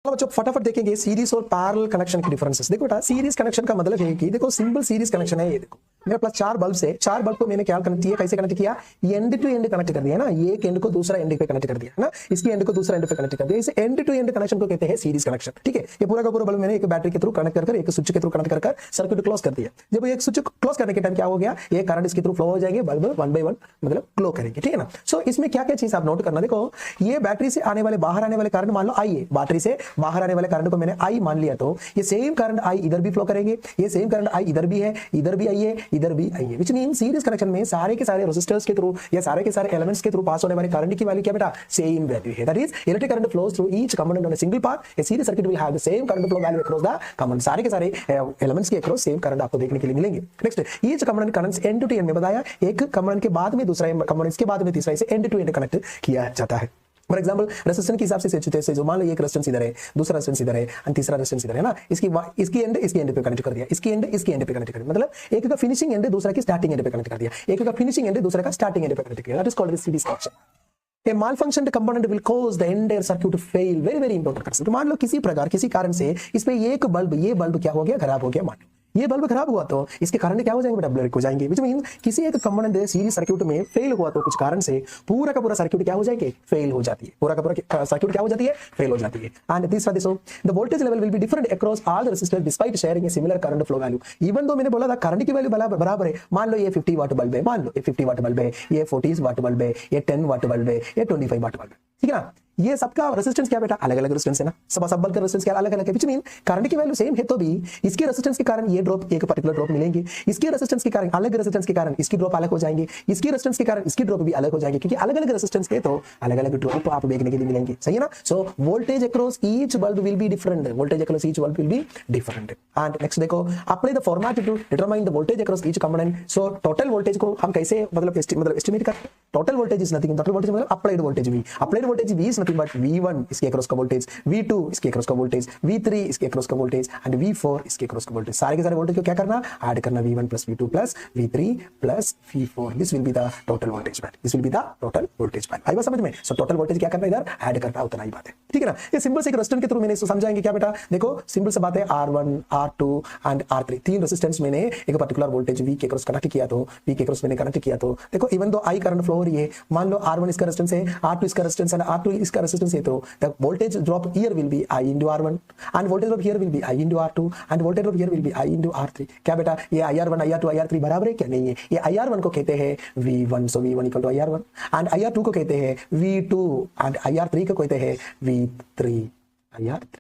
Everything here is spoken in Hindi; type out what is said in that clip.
चलो बच्चों फटाफट देखेंगे सीरीज और पैरेलल कनेक्शन के डिफरेंसेस। देखो बेटा सीरीज कनेक्शन का मतलब है कि देखो सिंपल सीरीज कनेक्शन है। ये देखो मेरे पास 4 बल्ब से 4 बल्ब को मैंने क्या कनेक्ट किया, कैसे कनेक्ट किया, एंड टू एंड कनेक्ट कर दिया ना, ये एक एंड को दूसरा एंड पे कनेक्ट कर दिया ना, इसकी एंड को दूसरा एंड पे कनेक्ट कर दिया। इसे एंड टू एंड कनेक्शन को कहते हैं सीरीज कनेक्शन। ठीक है, ये पूरा का पूरा बल्ब मैंने एक बैटरी के थ्रू कनेक्ट कर एक स्विच के थ्रू कनेक्ट कर सर्किट क्लोज कर दिया। जब एक स्विच क्लोज करने के टाइम क्या हो गया, ये करंट इसके थ्रू फ्लो हो जाएंगे, बल्ब 1 बाय 1 मतलब ग्लो करेंगे। ठीक है ना। सो इसमें क्या क्या चीज आप नोट करना, देखो ये बैटरी से आने वाले बाहर आने वाले करंट मान लो आई है, बैटरी से बाहर आने वाले करंट को मैंने आई मान लिया, तो ये सेम करंट आई इधर भी फ्लो करेंगे, ये सेम करंट आई इधर भी है, इधर भी आई है, इधर भी आई है। व्हिच मीन सीरीज कनेक्शन में सारे के सारे रेजिस्टर्स के थ्रू या सारे के सारे एलिमेंट्स के थ्रू पास होने वाले करंट की वैल्यू क्या बेटा, सेम वैल्यू है। That is electric current flows through each component on a single path. A series circuit will have the same current flow value across the component. सारे के सारे एलिमेंट्स के अक्रॉस सेम करंट आपको देखने के लिए मिलेंगे। Next each component connects end to end में बताया, एक कंपोनेंट के बाद में दूसरा कंपोनेंट के बाद में तीसरा, इसे एंड टू एंड कनेक्ट किया जाता है। फॉर एग्जांपल रेजिस्टेंस के हिसाब से जो मान लो एक रेजिस्टेंस इधर है, दूसरा रेजिस्टेंस इधर है और तीसरा रेजिस्टेंस इधर है ना, इसकी एंड पे कनेक्ट कर दिया, इसकी एंड पे कनेक्ट कर दिया, मतलब एक का फिनिशिंग एंड दूसरा की स्टार्टिंग एंड पे कनेक्ट कर दिया, एक का फिनिशिंग एंड दूसरा का स्टार्टिंग एंड पे कनेक्ट किया। That is called series connection. A malfunctioned component will cause the entire circuit to fail. Very very important concept। तो मान लो किसी प्रकार किसी कारण से इसमें एक बल्ब, ये बल्ब क्या हो गया, खराब हो गया। मान लो ये बल्ब खराब हुआ तो इसके कारण क्या हो जाएंगे बेटा, ब्लर हो जाएंगे। व्हिच मीन किसी एक कंपोनेंट सीरीज सर्किट में फेल हुआ तो कुछ कारण से पूरा का पूरा सर्किट क्या हो जाएंगे, फेल हो जाती है। पूरा का पूरा सर्किट क्या हो जाती है, फेल हो जाती है। एंड तीसरा देखो the voltage level will be different across all the resistors despite sharing a similar current flow value. Even though मैंने बोला था करंट की वैल्यू बराबर है, मान लो ये 50 वाट बल्ब है, मान लो ये 50 वाट बल्ब है, ये 40 वाट बल्ब है, ये 10 वाट बल्ब है, ये 25 वाट बल्ब है। ठीक है ना, ये सबका रेजिस्टेंस क्या बेटा, अलग अलग रेजिस्टेंस है ना, सब बल्ब का रेजिस्टेंस क्या अलग अलग है। व्हिच मीन करंट की वैल्यू सेम है तो भी इसके रेजिस्टेंस के कारण ये ड्रॉप, एक पर्टिकुलर ड्रॉप मिलेंगे, इसके रेजिस्टेंस के कारण अलग रेजिस्टेंस के कारण इसकी ड्रॉप अलग हो जाएंगे, इसकी रेजिस्टेंस के कारण इसकी ड्रॉप भी अलग हो जाएंगे, क्योंकि अलग अलग रेजिस्टेंस के तो अलग अलग ड्रॉप आप देखने के लिए मिलेंगे। सही है ना। So voltage across each bulb will be different, voltage across each bulb will be different. And next देखो apply the formula to determine the voltage across each component. So total voltage को हम कैसे मतलब एस्टिमेट करते हैं, total voltage is nothing, total voltage मतलब applied voltage V, applied voltage V is nothing but V1 इसके अक्रॉस का वोल्टेज, V2 इसके अक्रॉस का वोल्टेज, V3 इसके अक्रॉस का वोल्टेज एंड V4 इसके अक्रॉस का वोल्टेज। सारे के सारे वोल्टेज को क्या करना, ऐड करना, V1 plus V2 plus V3 plus V4। This will be the total voltage value, this will be the total voltage value. आई बात समझ में। सो टोटल वोल्टेज क्या करना, इधर ऐड करना, उतना ही बात है। ठीक है ना। ये सिंपल से एक रेजिस्टेंस के थ्रू मैंने इसको समझाएंगे क्या बेटा, देखो सिंपल से बात है, R1 R2 एंड R3 तीन रेजिस्टेंस मैंने एक पर्टिकुलर वोल्टेज V के अक्रॉस कनेक्ट किया, तो V के अक्रॉस मैंने कनेक्ट किया, तो देखो even though I current flow हो रही है, मान लो R1 इसका रेजिस्टेंस है, R2 इसका रेजिस्टेंस है, R2 इसका रेजिस्टेंस है, तो the voltage drop here will be I into R1 and voltage drop here will be I into R2 and voltage drop here will be I into R3। क्या बेटा ये IR1 IR2 IR3 बराबर है क्या, नहीं है। ये IR1 को कहते हैं V1, so V1 equal to IR1 and IR2 को कहते हैं V2 and IR3 को कहते हैं V3 IR3।